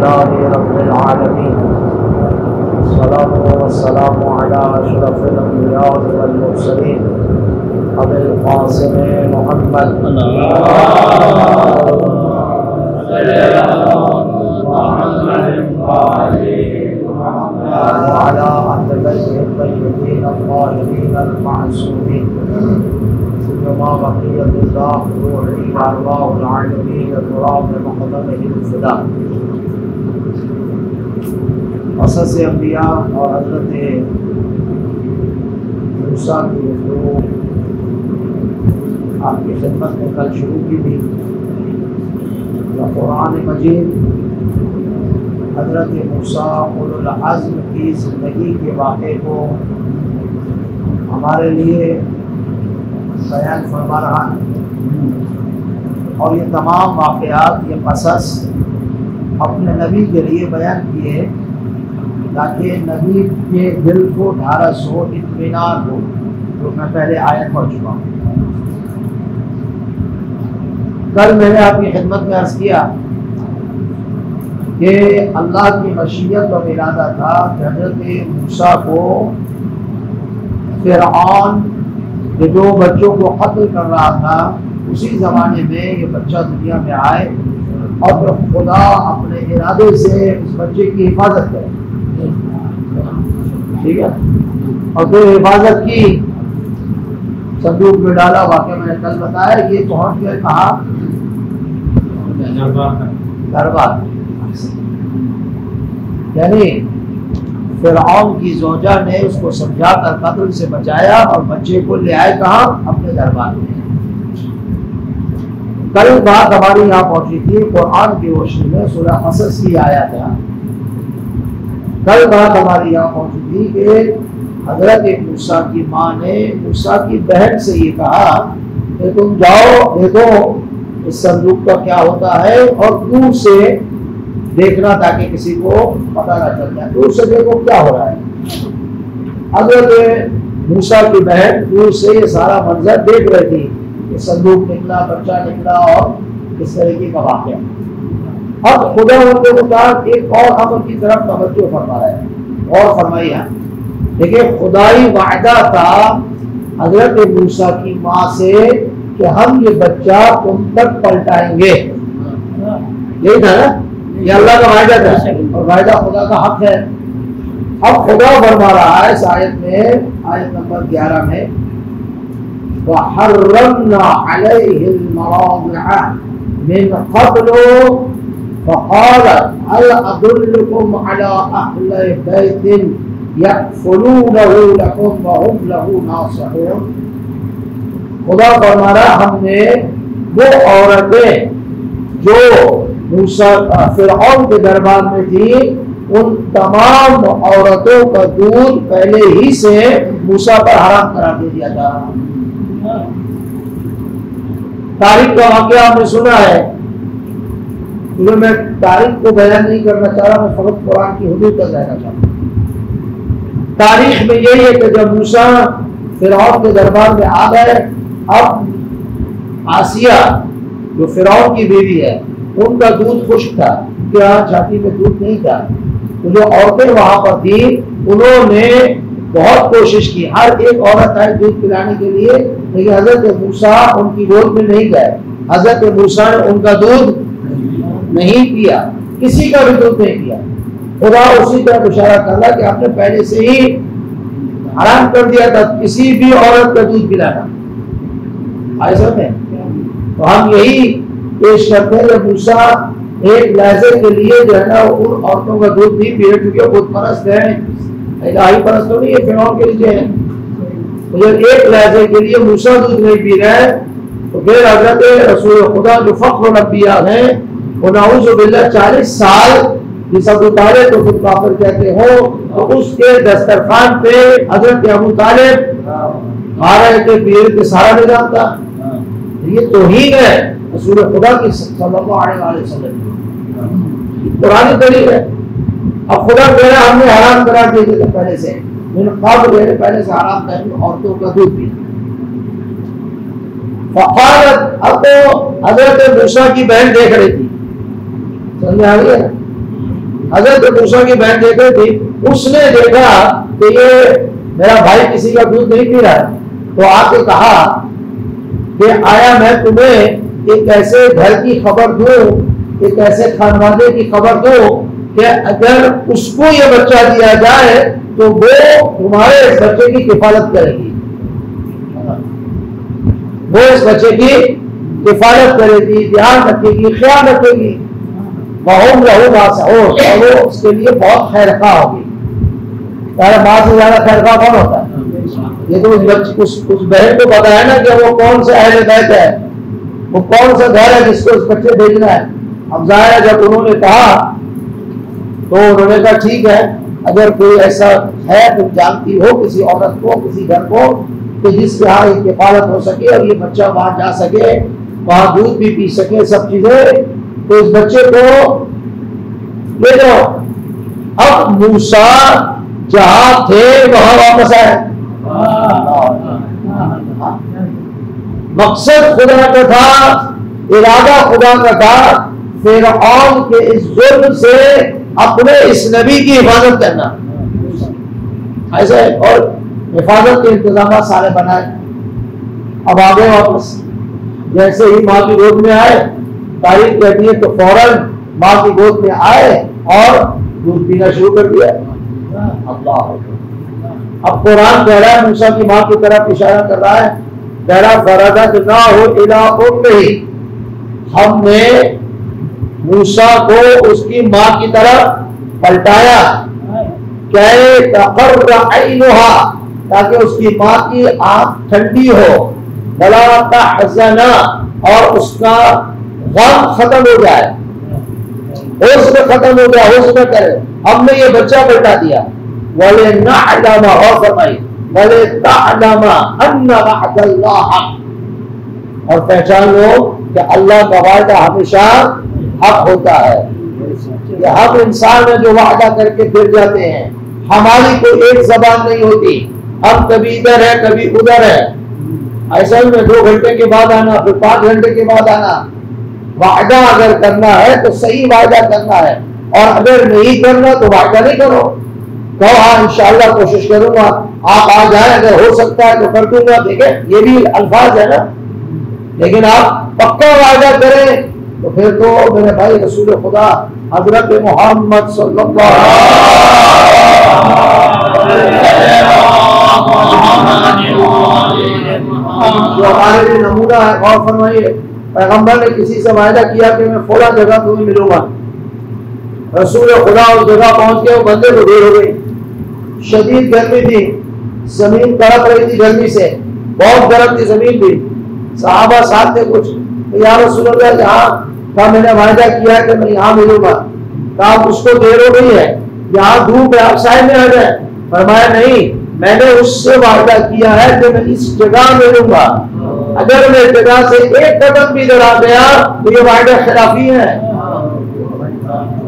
لله رب العالمين والصلاة والسلام على أشرف الأنبياء والمرسلين أبي القاسم محمد وعلى أهل بيته الطيبين الطاهرين المعصومين سيما بقية الله روحي وأرواح العالمين التراب بمقدمه الفداء. قصص انبیاء اور حضرت موسیٰ کی گفتگو آپ کی خدمت میں کل شروع کی تھی. قرآن مجید حضرت موسیٰ اولو العزم کی زندگی کے واقعے کو ہمارے لیے بیان فرما رہا ہے، اور یہ تمام واقعات، یہ قصص اپنے نبی کے لیے بیان کیے تاکہ نبی کے دل کو ڈھارس ہو، اطمینان ہو، جو میں پہلے آیت پڑھ چکا ہوں. کل میں نے آپ کی خدمت میں عرض کیا کہ اللہ کی مشیت اور ارادہ تھا کہ حضرت موسیٰ کو فرعون کے دو بچوں کو قتل کر رہا تھا، اسی زمانے میں یہ بچہ دنیا میں آئے اور پھر خدا اپنے ارادے سے اس بچے کی حفاظت کرے. ٹھیک ہے، اور پھر حفاظت کی، صندوق میں ڈالا. واقعہ میں نے کل بتایا کہ یہ پہنچ گئے کہاں؟ دربار. یعنی فرعون کی زوجہ نے اس کو سمجھا کر قتل سے بچایا اور بچے کو لے آئے کہاں؟ اپنے دربار میں. کل بات ہماری یہاں پہنچی تھی قرآن کی روشنی میں سورہ قصص کی آیات ہے. کل بات ہماری یہاں پہنچی تھی کہ حضرت موسیٰ کی ماں نے موسیٰ کی بہن سے یہ کہا کہ تم جاؤ دیکھو اس صندوق کا کیا ہوتا ہے، اور دور سے دیکھنا تاکہ کسی کو پتہ نہ چل جائے. دور سے دیکھو کیا ہو رہا ہے. حضرت موسیٰ کی بہن دور سے یہ سارا منظر دیکھ رہی تھی کہ صندوق نکلا، بچہ نکلا، اور اس طریقے کا واقعہ. اب خدا ان کے مطابق ایک اور امر کی طرف توجہ فرما رہا ہے. اور فرمائیے دیکھیے، خدائی وعدہ تھا حضرت موسیٰ کی ماں سے کہ ہم یہ بچہ تم تک پلٹائیں گے. یہی تھا نا، یہ اللہ کا وعدہ تھا اور وعدہ خدا کا حق ہے. اب خدا فرما رہا ہے اس آیت میں، آیت نمبر 11 میں، وَحَرَّمْنَا عَلَيْهِ الْمَرَاضِعَ مِنْ قَبْلُ فَقَالَتْ هَلْ أَدُلُّكُمْ عَلَىٰ أَهْلِ بَيْتٍ يَكْفُلُونَهُ لَكُمْ وَهُمْ لَهُ نَاصِحُونَ. خدا فرما رہا ہم نے وہ عورتیں جو فرعون کے دربار میں تھی، ان تمام عورتوں کا دودھ پہلے ہی سے موسیٰ پر حرام قرار دے دیا تھا. تاریخ کا واقعہ آپ نے سنا ہے، کیونکہ میں تاریخ کو بیان نہیں کرنا چاہ رہا، میں فقط قرآن کی حدود تک رہنا چاہتا ہوں. تاریخ میں یہی ہے کہ جب موسیٰ فرعون کے دربار میں آ گئے، اب آسیہ جو فرعون کی بیوی ہے ان کا دودھ خشک تھا، کیا چھاتی میں دودھ نہیں تھا. تو جو عورتیں وہاں پر تھیں انہوں نے بہت کوشش کی، ہر ایک عورت آئی دودھ پلانے کے لیے، لیکن حضرت موسیٰ ان کی گود میں نہیں گئے. حضرت موسیٰ نے ان کا دودھ نہیں پیا، کسی کا بھی دودھ نہیں پیا. خدا اسی طرح اشارہ کر رہا کہ آپ نے پہلے سے ہی حرام کر دیا تھا کسی بھی عورت کا دودھ پلانا. ایسا میں تو ہم یہی پیش کرتے ہیں کہ موسیٰ ایک لحظے کے لیے جو ہے نا ان عورتوں کا دودھ نہیں پی رہے، کیونکہ بت پرست ہیں، الہی پرست تو نہیں، یہ فرعون کے لیے ہے. تو جب ایک لحظے کے لیے موسیٰ دودھ نہیں پی رہے تو پھر حضرت رسول خدا جو فخر الانبیاء ہیں وہ نعوذ باللہ 40 سال جس ابو طالب کو خود کافر کہتے ہو، تو اس کے دسترخوان پہ حضرت ابو طالب آ رہے تھے، پیر کے سارا نظام تھا. یہ توہین ہے رسول خدا کی صلی اللہ علیہ وسلم. قرآن دلیل ہے. اب خدا کہہ رہا ہم نے حرام قرار دے دیے پہلے سے، پہلے سے حرام کر عورتوں کا دودھ پی. فقالت، اب تو حضرت موسیٰ کی بہن دیکھ رہی تھی، سمجھ آ رہی ہے، حضرت موسیٰ کی بہن دیکھ رہی تھی، اس نے دیکھا کہ یہ میرا بھائی کسی کا دودھ نہیں پی رہا ہے، تو آ کے کہا کہ آیا میں تمہیں ایک ایسے گھر کی خبر دوں، ایک ایسے خانوادے کی خبر دوں کہ اگر اس کو یہ بچہ دیا جائے تو وہ تمہارے اس بچے کی کفالت کرے گی، وہ اس بچے کی کفالت کرے گی، دھیان رکھے گی، خیال رکھے گی، وَهُمْ لَهُ نَاصِحُونَ، اور وہ اس کے لیے بہت خیر خواہ ہوگی۔ ماں سے زیادہ خیر خواہ کون ہوتا ہے؟ یہ تو اس بہن کو پتا ہے نا کہ وہ کون سے اہل بیت ہے، وہ کون سا گھر ہے جس کو اس بچے بھیجنا ہے۔ اب ظاہر ہے جب انہوں نے کہا تو انہوں نے کہا ٹھیک ہے، اگر کوئی ایسا ہے تم جانتی ہو کسی عورت کو، کسی گھر کو کہ جس کے ہاں ایک کفالت ہو سکے اور یہ بچہ وہاں جا سکے، وہاں دودھ بھی پی سکے، سب چیزیں، تو اس بچے کو لے جاؤ۔ اب موسیٰ جہاں تھے وہاں واپس آئے، مقصد خدا کا تھا، ارادہ خدا کا تھا، فرعون کے اس ظلم سے اپنے اس نبی کی حفاظت کرنا، ایسا ہے، اور حفاظت کے انتظامات سارے بنائے۔ اب آگے واپس جیسے ہی ماں کی گود میں آئے، تاریخ کہتی ہے تو فوراً ماں کی گود میں آئے اور دودھ پینا شروع کر دیا۔ اللہ، اب قرآن کہہ رہا ہے موسیٰ کی ماں کی طرف اشارہ کر رہا ہے، کہہ رہا فَرَدَدْنَاهُ إِلَىٰ أُمِّهِ، ہم نے موسیٰ کو اس کی ماں کی طرف پلٹایا، کہ تقر عینها، تاکہ اس کی ماں کی آنکھ ٹھنڈی ہو، ولا تحزن، اور اس کا غم ختم ہو جائے، حزن ختم ہو جائے، حزن کرے۔ ہم نے یہ بچہ پلٹا دیا، وَلِنَعْلَمَ، اور فرمائی وَلِتَعْلَمَ أَنَّ وَعْدَ اللَّهِ، اور پہچان لو کہ اللہ کا وعدہ ہمیشہ حق ہوتا ہے۔ یہ ہم انسان ہیں جو وعدہ کر کے پھر جاتے ہیں، ہماری کوئی ایک زبان نہیں ہوتی، ہم کبھی ادھر ہے کبھی ادھر ہے، ایسا ہی میں 2 گھنٹے کے بعد آنا، پھر 5 گھنٹے کے بعد آنا۔ وعدہ اگر کرنا ہے تو صحیح وعدہ کرنا ہے، اور اگر نہیں کرنا تو وعدہ نہیں کرو، کہو ہاں انشاءاللہ کوشش کروں گا، آپ آ جائیں، اگر ہو سکتا ہے تو کر دوں گا، دیکھیں یہ بھی الفاظ ہے نا، لیکن آپ پکا وعدہ کریں تو پھر تو میرے بھائی رسول خدا حضرت محمد صلی اللہ جو ہمارے لیے نمونہ ہے، غور فرمائیے، پیغمبر نے کسی سے وعدہ کیا کہ میں فلاں جگہ تمہیں ملوں گا، رسول خدا اس جگہ پہنچ کے وہ بندے کو دیر ہو گئی، شدید گرمی تھی، زمین تڑپ رہی تھی گرمی سے، بہت گرم تھی زمین بھی، صحابہ ساتھ تھے کچھ، یا رسول اللہ جہاں کا میں نے وعدہ کیا کہ میں یہاں ملوں گا، کہا اس کو دیر ہو گئی ہے، یہاں دھوپ ہے، آپ سائے میں آ جائیں، فرمایا نہیں، میں نے اس سے وعدہ کیا ہے کہ میں اس جگہ ملوں گا، اگر میں جگہ سے ایک قدم بھی ڈرا گیا تو یہ وعدہ خلافی ہے،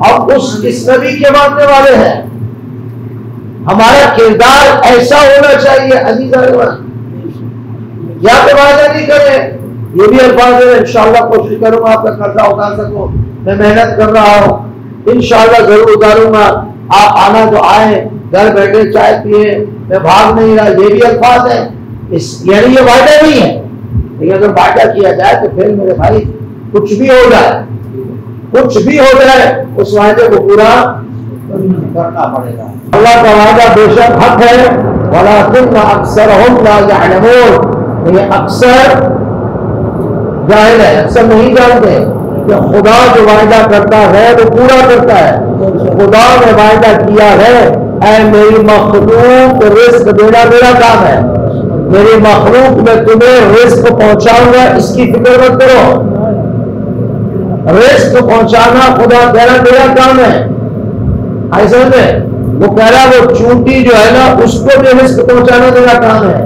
اب اس نبی کے ماننے والے ہیں، ہمارا کردار ایسا ہونا چاہیے عزیزان، یا تو وعدہ نہیں کریں، یہ بھی الفاظ ہے انشاءاللہ کوشش کروں گا آپ کا قرضہ اتار سکوں، میں محنت کر رہا ہوں، انشاءاللہ ضرور اتاروں گا، آپ آنا تو آئیں، گھر بیٹھے چائے پیے، میں بھاگ نہیں رہا، یہ بھی الفاظ ہے، یعنی یہ وعدہ نہیں ہے، لیکن اگر وعدہ کیا جائے تو پھر میرے بھائی کچھ بھی ہو جائے، کچھ بھی ہو جائے اس وعدے کو پورا کرنا پڑے گا۔ اللہ کا وعدہ بے شک حق ہے، وَلَكِنَّ أَكْثَرَهُمْ لَا يَعْلَمُونَ، یہ اکثر جاہل ہے، اکثر نہیں جانتے کہ خدا جو وعدہ کرتا ہے وہ پورا کرتا ہے، خدا نے وعدہ کیا ہے اے میری مخلوق رزق دینا میرا کام ہے، میری مخلوق میں تمہیں رزق پہنچاؤں گا، اس کی فکر مت کرو، رزق پہنچانا خدا کہہ رہا میرا کام ہے، ایسا میں وہ کہہ رہا وہ چونٹی جو ہے نا اس کو بھی رزق پہنچانا میرا کام ہے،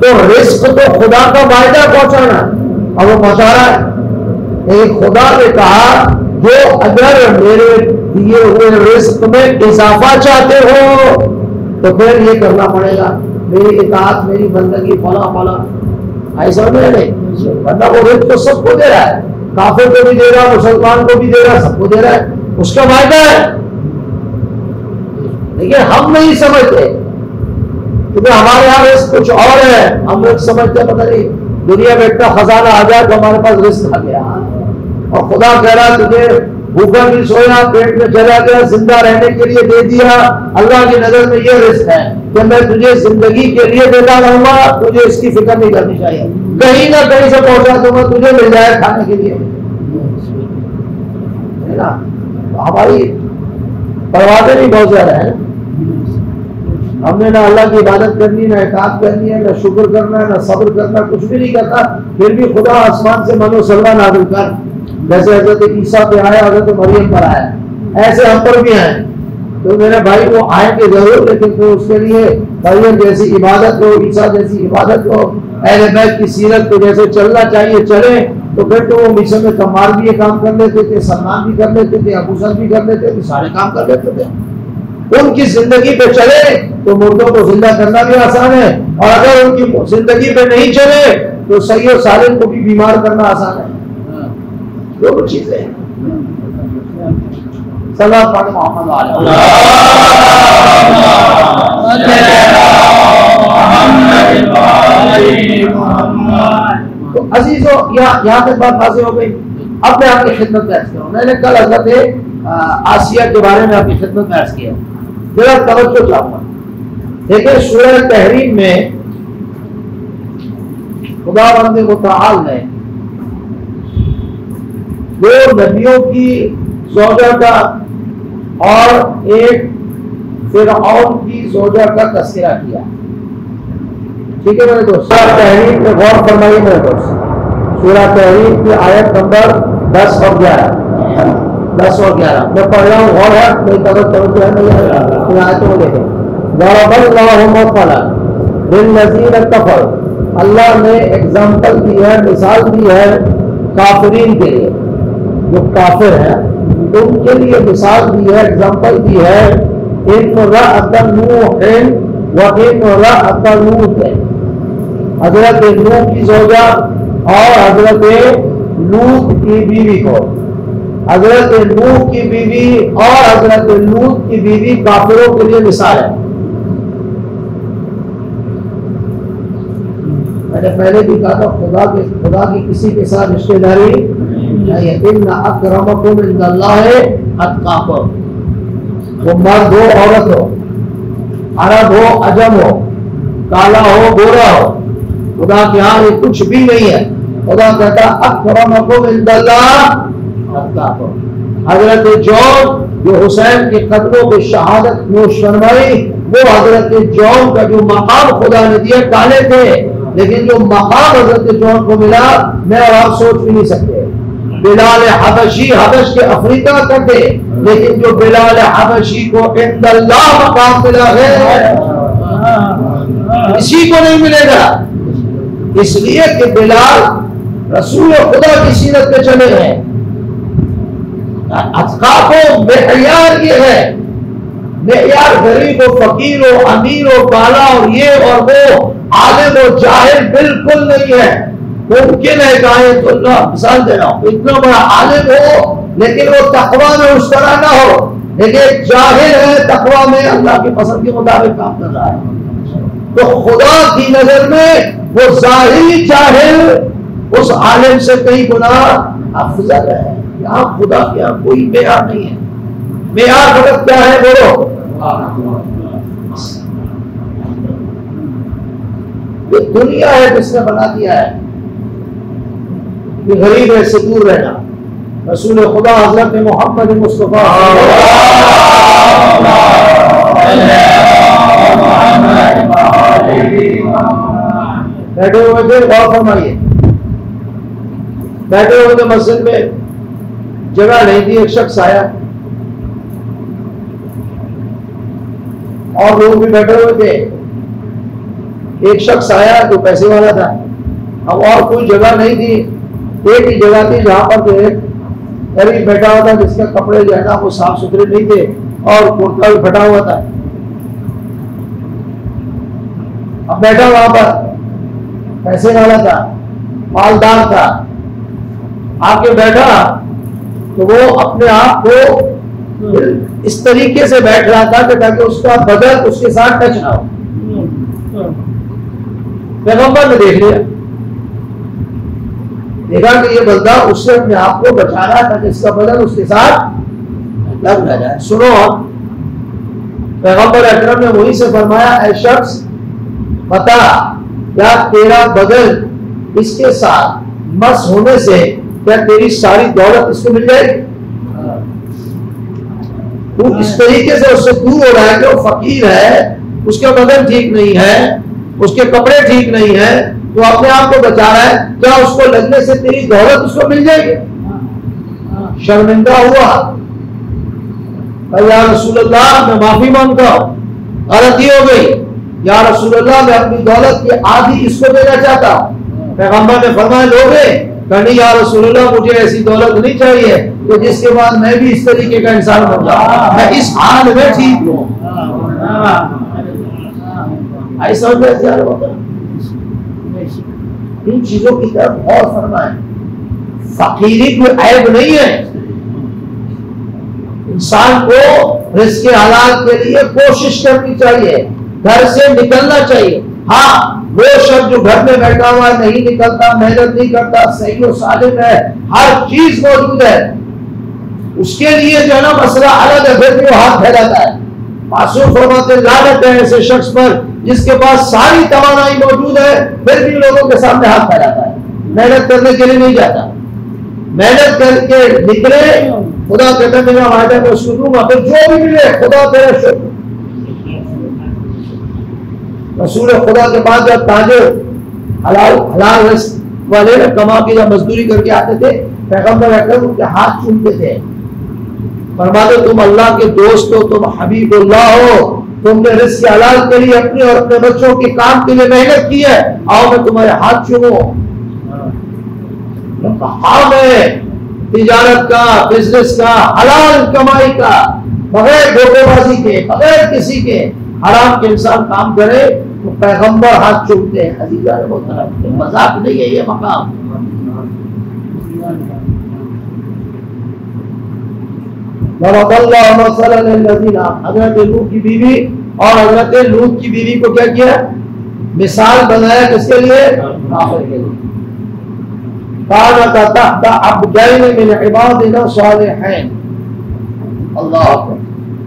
تو رزق تو خدا کا وعدہ پہنچانا اور وہ پہنچا رہا ہے، لیکن خدا نے کہا جو اگر میرے دیے ہوئے رزق میں اضافہ چاہتے ہو تو پھر یہ کرنا پڑے گا، میری اطاعت میری بندگی فلاں فلاں، ایسا نہیں، ورنہ وہ رزق تو سب کو دے رہا ہے، کافر کو بھی دے رہا، مسلمان کو بھی دے رہا، سب کو دے رہا ہے، اس کا وعدہ ہے، لیکن ہم نہیں سمجھتے کیونکہ ہمارے یہاں رزق کچھ اور ہے. ہم لوگ سمجھتے پتہ نہیں دنیا میں اتنا خزانہ آ جائے تو ہمارے پاس رزق آ گیا, اور خدا کہہ رہا تجھے بھوکا نہیں سویا, پیٹ میں چلا گیا, زندہ رہنے کے لیے دے دیا. اللہ کی نظر میں یہ رزق ہے کہ میں تجھے زندگی کے لیے دیتا رہوں گا, تجھے اس کی فکر نہیں کرنی چاہیے. کہیں نہ کہیں سے پہنچا دوں گا, تجھے مل جائے کھانے کے لیے, ہے نا. ہماری پروازیں بھی بہت زیادہ ہیں. ہم نے نہ اللہ کی عبادت کرنی, نہ اطاعت کرنی ہے, نہ شکر کرنا ہے, نہ صبر کرنا, کچھ بھی نہیں کرتا. پھر بھی خدا آسمان سے من و سلوا نازل کر, جیسے حضرت عیسیٰ پہ آیا, حضرت مریم پر آیا, ایسے ہم پر بھی ہیں. تو میرے بھائی وہ آئیں گے ضرور, لیکن تو اس کے لیے مریم جیسی عبادت ہو, عیسیٰ جیسی عبادت ہو, اہل بیت کی سیرت کو جیسے چلنا چاہیے چلے. تو پھر تو وہ مصر میں کمار بھی یہ کام کر لیتے تھے, سلمان بھی کر لیتے تھے, ابو ذر بھی کر لیتے تھے, سارے کام کر لیتے تھے. ان کی زندگی پہ چلے تو مردوں کو زندہ کرنا بھی آسان ہے, اور اگر ان کی زندگی پہ نہیں چلے تو صحیح و سالم کو بھی بیمار کرنا آسان ہے. دونوں چیزیں ہیں. سلام پاک محمد علیہ. تو عزیزو یہاں تک بات واضح ہو گئی. اب میں آپ کی خدمت میں عرض کروں. میں نے کل حضرت آسیہ کے بارے میں آپ کی خدمت میں عرض کیا, ذرا توجہ چاہوں گا. دیکھیں سورہ تحریم میں خداوند متعال نے دو نبیوں کی زوجہ کا اور ایک فرعون کی زوجہ کا تذکرہ کیا. ٹھیک ہے میرے دوست, سورہ تحریم میں غور فرمائیے میرے دوست. سورہ تحریم کی آیت نمبر 10 اور 11 میں پڑھ رہا ہوں, غور ہے میری طرف توجہ ہے. میں آیتوں کو دیکھیں. ضرب اللہ مثلا للذین کفروا, اللہ نے ایگزامپل دی ہے, مثال دی ہے کافرین کے لیے, جو کافر ہیں ان کے لیے مثال دی ہے, ایگزامپل دی ہے. امرأۃ نوح وامرأۃ لوط, حضرت نوح کی زوجہ اور حضرت لوط کی بیوی کو. حضرت نوح کی بیوی اور حضرت لوط کی بیوی کافروں کے لیے مثال ہے. میں نے پہلے بھی کہا تھا خدا کی کسی کے ساتھ رشتہ داری نہیں ہے. ان اکرمکم عند اللہ اتقاکم. وہ مرد ہو عورت ہو, عرب ہو عجم ہو, کالا ہو گورا ہو, خدا کے ہاں یہ کچھ بھی نہیں ہے. خدا کہتا اکرمکم عند اللہ اتقاکم. حضرت جون جو حسین کے قدموں کی شہادت نوش فرمائی, وہ حضرت جون کا جو مقام خدا نے دیا, کالے تھے لیکن جو مقام حضرت جون کو ملا میں اور آپ سوچ بھی نہیں سکتے. بلال حبشی حبش کے افریقہ کا تھے, لیکن جو بلال حبشی کو عند اللہ مقام ملا ہے کسی کو نہیں ملے گا. اس لیے کہ بلال رسول خدا کی سیرت پہ چلے ہیں. اتقاکم معیار یہ ہے, معیار غریب و فقیر و امیر و بالا اور یہ اور وہ, عالم و جاہل بالکل نہیں ہے. ممکن ہے کہ آیت اللہ مثال دے رہا ہوں, اتنا بڑا عالم ہو لیکن وہ تقویٰ میں اس طرح نہ ہو, لیکن جاہل ہے تقویٰ میں اللہ کی پسند کے مطابق کام کر رہا ہے. تو خدا کی نظر میں وہ ظاہری جاہل اس عالم سے کئی گنا افضل ہے. یہاں خدا کے یہاں کوئی معیار نہیں ہے. معیار فقط کیا ہے بولو, یہ دنیا ہے جس نے بنا دیا ہے کہ غریب ہے سے دور رہنا. رسول خدا حضرت محمد مصطفیٰ بیٹھے ہوئے تھے, غور فرمائیے, بیٹھے ہوئے تھے مسجد میں, جگہ نہیں تھی, ایک شخص آیا اور لوگ بھی بیٹھے ہوئے تھے. ایک شخص آیا جو پیسے والا تھا, اب اور کوئی جگہ نہیں تھی, ایک ہی جگہ تھی جہاں پر جو ایک غریب بیٹھا ہوا تھا جس کے کپڑے جو ہے نا وہ صاف ستھرے نہیں تھے اور کرتا بھی پھٹا ہوا تھا. اب بیٹھا وہاں پر پیسے والا تھا, مالدار تھا, آ کے بیٹھا تو وہ اپنے آپ کو اس طریقے سے بیٹھ رہا تھا کہ تاکہ اس کا بدن اس کے ساتھ ٹچ نہ ہو. پیغمبر نے دیکھ لیا، دیکھا کہ یہ بندہ اس سے اپنے آپ کو بچا رہا تاکہ اس کا بدن اس کے ساتھ لگ نہ جائے. سنو، پیغمبر اکرم نے وہی سے فرمایا اے شخص بتا کیا تیرا بدن اس کے ساتھ مس ہونے سے کیا تیری ساری دولت اس کو مل جائے گی؟ تو اس طریقے سے اس سے دور ہو رہا ہے کہ وہ فقیر ہے، اس کا بدن ٹھیک نہیں ہے، اس کے کپڑے ٹھیک نہیں ہیں، تو اپنے آپ کو بچا رہا ہے، کیا اس کو لگنے سے تیری دولت اس کو مل جائے گی؟ شرمندہ ہوا، یا رسول اللہ میں معافی مانگتا ہوں، غلطی ہو گئی، یا رسول اللہ میں اپنی دولت کی آدھی اس کو دینا چاہتا ہوں. پیغمبر نے فرمایا لوگے کہ یا رسول اللہ مجھے ایسی دولت نہیں چاہیے کہ جس کے بعد میں بھی اس طریقے کا انسان بن جاؤں، میں اس حال میں ٹھیک ہوں. ایسا ان چیزوں کی طرف غور فرمائیں. فقیری کوئی عیب نہیں ہے، انسان کو رزق حلال کے لیے کوشش کرنی چاہیے، گھر سے نکلنا چاہیے. ہاں وہ شخص جو گھر میں بیٹھا ہوا ہے، نہیں نکلتا، محنت نہیں کرتا، صحیح و سالم ہے، ہر چیز موجود ہے، اس کے لیے جو ہے نا مسئلہ الگ ہے، پھر بھی وہ ہاتھ پھیلاتا ہے. معصوم فرماتے ہیں لعنت ہے ایسے شخص پر جس کے پاس ساری توانائی موجود ہے پھر بھی لوگوں کے سامنے ہاتھ پھیلاتا ہے، محنت کرنے کے لیے نہیں جاتا. محنت کر کے نکلے، خدا کہتا ہے میرا وعدہ میں اس کو دوں گا، پھر جو بھی ملے خدا تیرا شکر. رسول خدا کے بعد جب تاجر حلال رزق والے کما کے جب مزدوری کر کے آتے تھے، پیغمبر اکرم ان کے ہاتھ چومتے تھے، فرماتے تم اللہ کے دوست ہو، تم حبیب اللہ ہو، تم نے رزق حلال کے لیے اپنے اور اپنے بچوں کے کام کے لیے محنت کی ہے، آؤ میں تمہارے ہاتھ چوموں. کام ہے تجارت کا، بزنس کا، حلال کمائی کا، بغیر دھوکے بازی کے، بغیر کسی کے حرام کے انسان کام کرے تو پیغمبر ہاتھ چومتے ہیں. عزیزان محترم، مذاق نہیں ہے یہ مقام. ضرب اللہ مثلا للذین، حضرت لوط کی بیوی اور حضرت لوط کی بیوی کو کیا کیا؟ مثال بنایا کس کے لیے؟ کافر کے لیے. کانتا تحت عبدین من عبادنا صالحین. اللہ اکبر.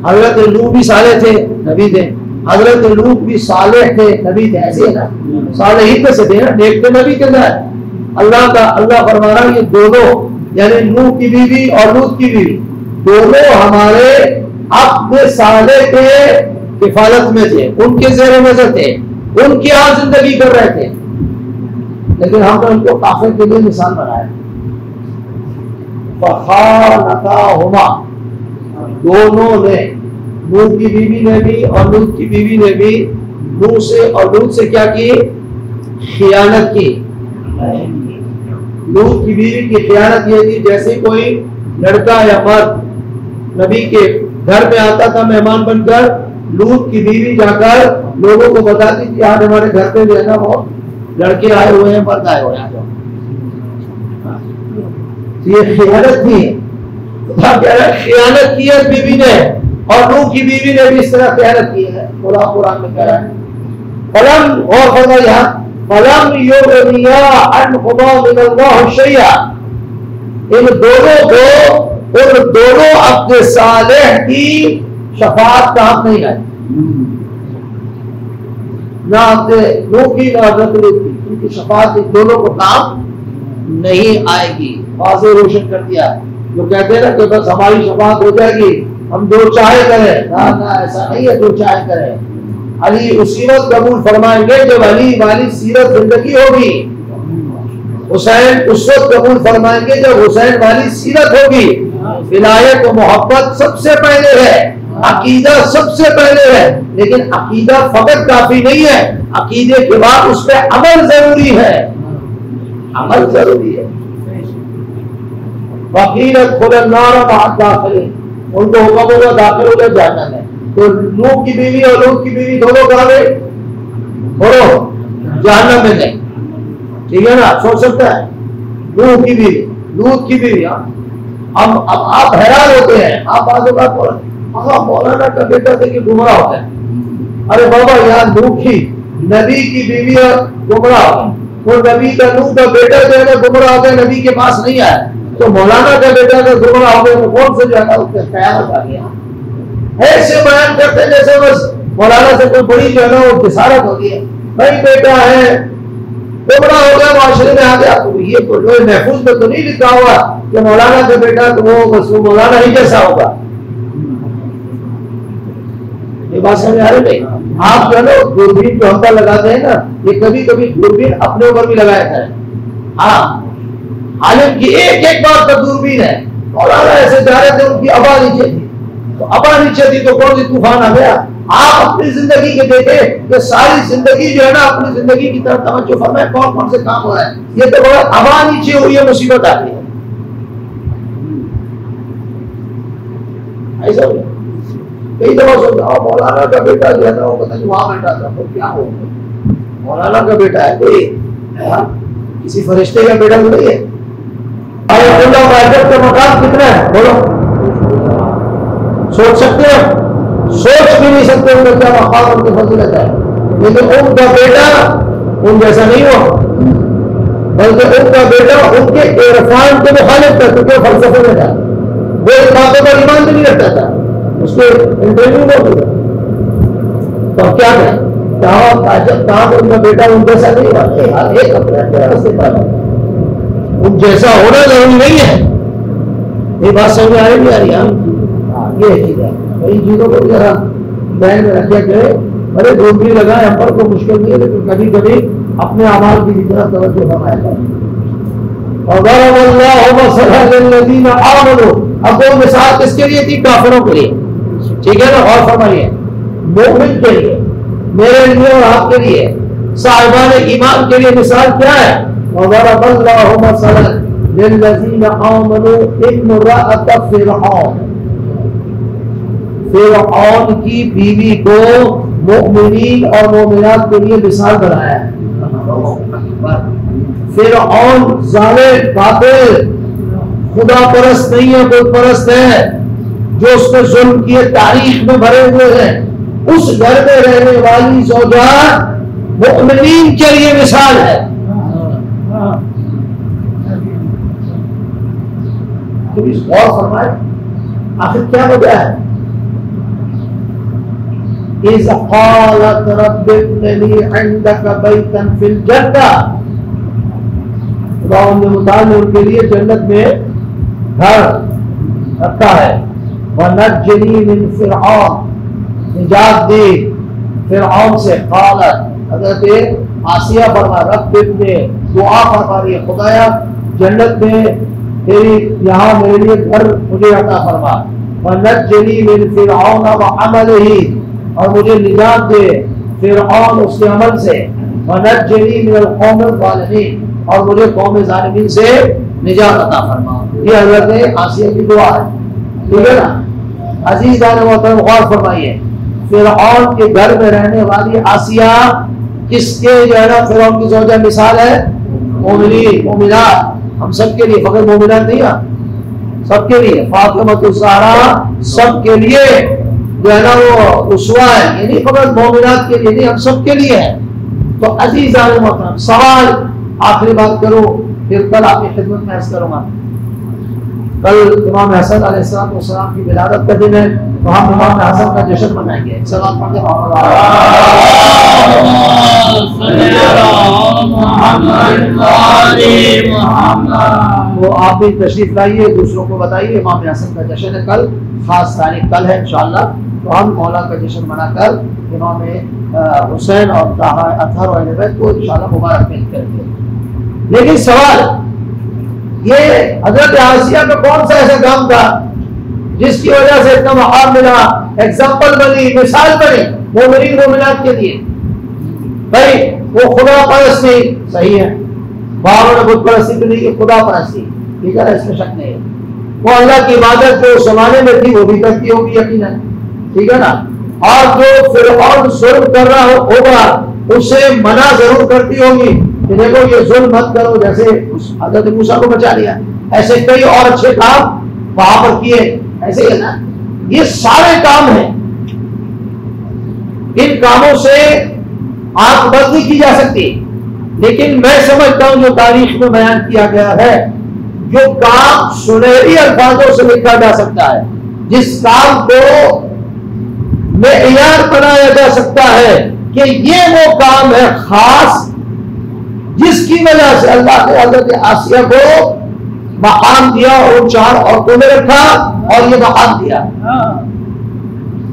حضرت لوط بھی صالح تھے، نبی تھے، حضرت لوط بھی صالح تھے، نبی تھے. ایسے ہے نا، صالحین میں سے تھے نا، نیک تھے، نبی کے ساتھ. اللہ فرما رہا یہ دونوں یعنی لوط کی بیوی اور لوط کی بیوی دونوں ہمارے اپنے صالح کے کفالت میں تھے، ان کے زیر نظر تھے، ان کی یہاں زندگی کر رہے تھے، لیکن ہم نے ان کو کافر کے لیے مثال بنایا. فخانتاہما، دونوں نے، نوح کی بیوی نے بھی اور لوط کی بیوی نے بھی نوح سے اور لوط سے کیا کی؟ خیانت کی. لوط کی بیوی کی خیانت یہ تھی جیسے کوئی لڑکا یا مرد نبی کے گھر میں آتا تھا مہمان بن کر، لوط کی بیوی جا کر لوگوں کو بتاتی کہ آج ہمارے گھر پہ جو ہے نا وہ لڑکے آئے ہوئے ہیں، مرد آئے ہوئے ہیں. یہ خیانت تھی. خیانت کی ہے بیوی نے، اور لوط کی بیوی نے بھی اس طرح خیانت کی ہے. قرآن میں کہہ رہا ہے فلم، اور فرمایا یہاں فلم یغنیا عنہما من اللہ شیئا، ان دونوں اپنے صالح کی شفاعت کام نہیں آئی، نہ اپنے لوط کی نہ حضرت لوط کی، ان کی شفاعت ان دونوں کو کام نہیں آئے گی. واضح روشن کر دیا. جو کہتے ہیں نا کہ بس ہماری شفاعت ہو جائے گی ہم جو چاہے کریں، نہ ایسا نہیں ہے جو چاہے کریں. علی اسی وقت قبول فرمائیں گے جب علی والی سیرت زندگی ہوگی، حسین اس وقت قبول فرمائیں گے جب حسین والی سیرت ہوگی. ولایت و محبت سب سے پہلے ہے، عقیدہ سب سے پہلے ہے، لیکن عقیدہ فقط کافی نہیں ہے، عقیدے کے بعد اس پہ عمل ضروری ہے، عمل ضروری ہے. وقیل ادخلوا النار مع الداخلین، ان کو حکم ہوگا داخل ہو جائے جہنم میں. تو نوح کی بیوی اور لوط کی بیوی دونوں کہاں گئے؟ جہنم میں گئے. ٹھیک ہے نا، سوچ سکتا ہے. نوح کی بیوی، لوط کی بیوی، اب آپ حیران ہوتے ہیں، آپ بعض اوقات مولانا کا بیٹا دیکھیے گمراہ ہوتا ہے، ارے بابا یہاں نوح کی نبی کی بیوی گمراہ ہو گئی، وہ نبی کا نوح کا بیٹا جو ہے نا گمراہ ہو گیا، نبی کے پاس نہیں آیا، تو مولانا کا بیٹا اگر گمراہ ہو گیا تو کون سے جو ہے نا اس کا قیامت آ گیا۔ ایسے بیان کرتے ہیں جیسے بس مولانا سے کوئی بڑی جو ہے نا وہ جسارت ہوتی ہے، بھائی بیٹا ہے گمراہ ہو گیا، معاشرے میں آ گیا، تو یہ کوئی محفوظ میں تو نہیں لکھا ہوا کہ مولانا کا بیٹا تو وہ بس وہ مولانا ہی جیسا ہوگا۔ یہ بات سمجھ آ رہی نہیں؟ آپ جو ہے نا دوربین جو ہم پر لگاتے ہیں نا، یہ کبھی کبھی دوربین اپنے اوپر بھی لگایا کریں۔ ہاں عالم کی ایک ایک بات پر دوربین ہے، مولانا ایسے جا رہے تھے، ان کی ابا نیچے تھی، تو ابا نیچے تھی تو کون سی طوفان آ گیا۔ آپ اپنی زندگی کے دیکھیں کہ ساری زندگی جو ہے نا اپنی زندگی کی طرف توجہ فرمائیں، کون کون سے کام ہو رہا ہے، یہ تو بڑا ابا نیچے ہوئی ہے مصیبت آ گئی ہے۔ ایسا ہو کئی دفعہ سوچا مولانا کا بیٹا جو ہے نا وہ پتہ نہیں وہاں بیٹھا تھا، تو کیا ہو مولانا کا بیٹا ہے کوئی کسی فرشتے کا بیٹا تو نہیں ہے۔ اللہ معرفت کا مقام کتنا ہے بولو، سوچ سکتے ہو؟ سوچ بھی نہیں سکتے ان کا کیا مقام ان کی فضیلت ہے، لیکن ان کا بیٹا ان جیسا نہیں ہوا، بلکہ ان کا بیٹا ان کے عرفان کے مخالف تھا، کیونکہ فلسفے میں تھا، وہ اس باتوں پر ایمان بھی نہیں رکھتا تھا، اس کے انٹرویو میں ہوتا تو اب کیا کریں، کہاں ان کا بیٹا ان جیسا نہیں ہوا، ہر ایک اپنے راستے پر ان جیسا ہونا ضروری نہیں ہے۔ یہ بات سمجھ آ رہی نہیں آ رہی؟ یہ چیز ہے، ان چیزوں کو ذرا ذہن میں رکھا کرے، بڑے دور بھی لگائیں، ہم پر کو مشکل نہیں ہے، لیکن کبھی کبھی اپنے اعمال کی طرف توجہ فرمایا جائے۔ وضرب اللہ مثلا للذین آمنوا، اب وہ مثال کس کے لیے تھی؟ کافروں کے لیے، ٹھیک ہے نا؟ غور فرمائیے، مومن کے لیے، میرے لیے اور آپ کے لیے، صاحبان ایمان کے لیے مثال کیا ہے؟ وضرب اللہ مثلا للذین آمنوا امرأۃ فرعون، فرعون کی بیوی کو مؤمنین اور مومنات کے لیے مثال بنایا ہے۔ فرعون ظالم قاتل خدا پرست نہیں ہے، کوئی پرست ہے جو اس نے ظلم کیے تاریخ میں بھرے ہوئے ہیں، اس گھر میں رہنے والی زوجہ مؤمنین کے لیے مثال ہے۔ غور فرمائے آخر کیا وجہ ہے؟ اذ قالت رب ابن لی عندک بیتا فی الجنہ، خدا نے متعلق ان کے لیے جنت میں گھر رکھا ہے۔ وَنَجِّنِي مِن فِرْعَوْنَ، نجات دی فرعون سے۔ قالت، حضرت آسیہ فرما، رب ابن، دعا فرما رہی ہے، خدایا جنت میں تیری یہاں میرے لیے گھر مجھے عطا فرما۔ وَنَجِّنِي مِن فِرْعَوْنَ وَعَمَلِهِ، اور مجھے نجات دے فرعون اس کے عمل سے۔ وَنَجِّنِي مِنَ الْقَوْمِ الظَّالِمِينَ، اور مجھے قوم ظالمین سے نجات عطا فرما۔ یہ حضرت آسیہ کی دعا ہے، ٹھیک ہے نا؟ عزیزان محترم غور فرمائیے، فرعون کے گھر میں رہنے والی آسیہ کس کے جو ہے نا فرعون کی زوجہ مثال ہے؟ مومنین، مومنات، ہم سب کے لیے، فقط مومنات نہیں ہے، سب کے لیے، فاطمہ الزہرا سب کے لیے جو ہے نا وہ اسوہ ہے، یعنی فقط مومنات کے لیے نہیں، ہم سب کے لیے ہے۔ تو عزیزان محترم سوال آخری بات کرو، پھر کل آپ کی خدمت میں عرض کروں گا۔ کل امام حسن علیہ السلام کی ولادت کا دن ہے، تو ہم امام حسن کا جشن منائیں گے۔ سلام پڑھتے وہ آپ بھی تشریف لائیے، دوسروں کو بتائیے امام حسن کا جشن ہے کل، خاص تاریخ کل ہے انشاءاللہ، تو ہم مولا کا جشن منا کر امام حسین اور اطہر و اہل بیت کو انشاءاللہ مبارک پیش کریں گے۔ لیکن سوال یہ، حضرت آسیہ کا کون سا ایسا کام تھا جس کی وجہ سے اتنا مقام ملا، ایگزامپل بنی، مثال بنی مومنین مومنات کے لیے؟ بھائی وہ خدا پرستی صحیح ہے، باہر نے بت پرستی تو نہیں کہ خدا پرستی، ٹھیک ہے نا، اس میں شک نہیں ہے۔ وہ اللہ کی عبادت جو زمانے میں تھی وہ بھی کرتی ہوگی یقیناً، ٹھیک ہے نا، اور جو فرعون ظلم کر رہا ہوگا اسے منع ضرور کرتی ہوگی کہ دیکھو یہ ظلم مت کرو، جیسے حضرت موسیٰ کو بچا لیا، ایسے کئی اور اچھے کام وہاں پر کیے، ایسے ہی ہے نا. یہ سارے کام ہیں، ان کاموں سے آنکھ بند نہیں کی جا سکتی. لیکن میں سمجھتا ہوں جو تاریخ میں بیان کیا گیا ہے، جو کام سنہری الفاظوں سے لکھا جا سکتا ہے، جس کام کو معیار بنایا جا سکتا ہے کہ یہ وہ کام ہے خاص جس کی وجہ سے اللہ نے حضرت آسیہ کو مقام دیا اور 4 عورتوں میں رکھا اور یہ مقام دیا.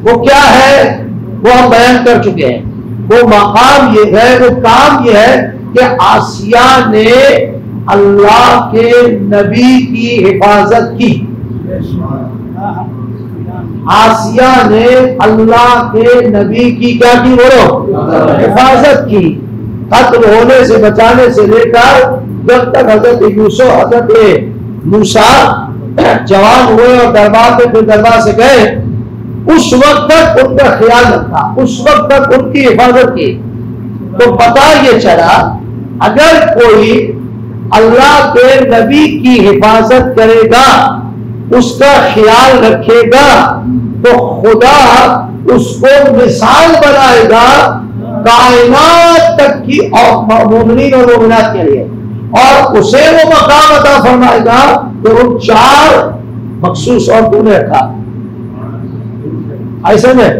وہ کیا ہے وہ ہم بیان کر چکے ہیں. وہ مقام یہ ہے، وہ کام یہ ہے کہ آسیہ نے اللہ کے نبی کی حفاظت کی. آسیہ نے اللہ کے نبی کی کیا کی؟ بولو، حفاظت کی. قتل ہونے سے بچانے سے لے کر جب تک حضرت یوسف حضرت موسیٰ جوان ہوئے اور دربار میں پھر دربار سے گئے، اس وقت تک ان کا خیال رکھا، اس وقت تک ان کی حفاظت کی. تو پتہ یہ چلا اگر کوئی اللہ کے نبی کی حفاظت کرے گا، اس کا خیال رکھے گا، تو خدا اس کو مثال بنائے گا کائنات تک کی مومنین اور مومنات کے لیے، اور اسے وہ مقام عطا فرمائے گا کہ ان 4 مخصوص عورتوں نے رکھا. ایسے میں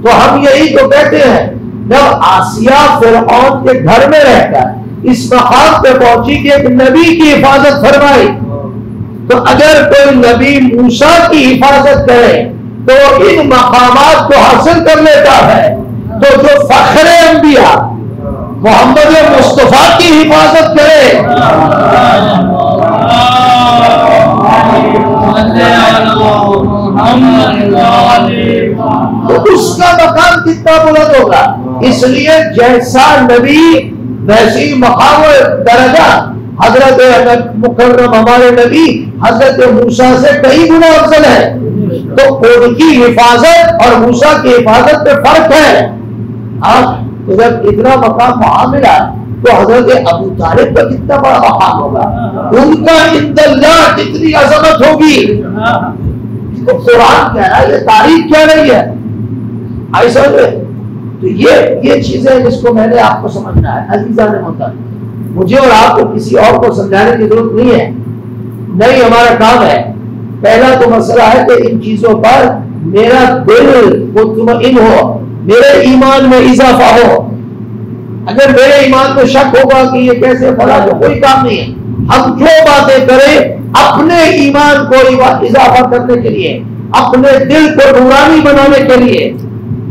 تو ہم یہی تو کہتے ہیں، جب آسیہ فرعون کے گھر میں رہ کر اس مقام پہ پہنچی کہ ایک نبی کی حفاظت فرمائی، تو اگر کوئی نبی موسیٰ کی حفاظت کرے تو ان مقامات کو حاصل کر لیتا ہے. تو جو فخر انبیاء محمد مصطفیٰ کی حفاظت کرے تو اس کا مقام کتنا بلند ہوگا. اس لیے جیسا نبی ویسی مقام و درجہ حضرت مکرم ہمارے نبی حضرت موسیٰ سے کئی گنا افضل ہے. تو ان کی حفاظت اور موسیٰ کی حفاظت میں فرق ہے. تو جب اتنا مقام وہاں ملا تو حضرت ابو طالب کا کتنا بڑا مقام ہوگا، ان کا عند اللہ کتنی عظمت ہوگی. تو قرآن کہہ رہا ہے، یہ تاریخ کہہ رہی ہے. ایسا تو یہ چیزیں جس کو میں نے آپ کو سمجھنا ہے. عزیزان محترم، مجھے اور آپ کو کسی اور کو سمجھانے کی ضرورت نہیں ہے، نہیں ہمارا کام ہے. پہلا تو مسئلہ ہے کہ ان چیزوں پر میرا دل مطمئن ہو، میرے ایمان میں اضافہ ہو. اگر میرے ایمان میں شک ہوگا کہ یہ کیسے پڑا تو کوئی کام نہیں ہے. ہم جو باتیں کریں اپنے ایمان کو اضافہ کرنے کے لیے، اپنے دل کو نورانی بنانے کے لیے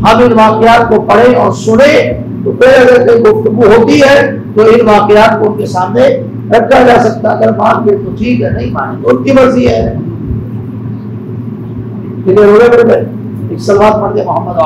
ہم ان واقعات کو پڑھیں اور سنیں. تو پھر اگر کوئی گفتگو ہوتی ہے تو ان واقعات کو ان کے سامنے رکھا جا سکتا. اگر مان گئے تو ٹھیک ہے، نہیں مانے تو ان کی مرضی ہے. ایک سلوات پڑھ دے محمد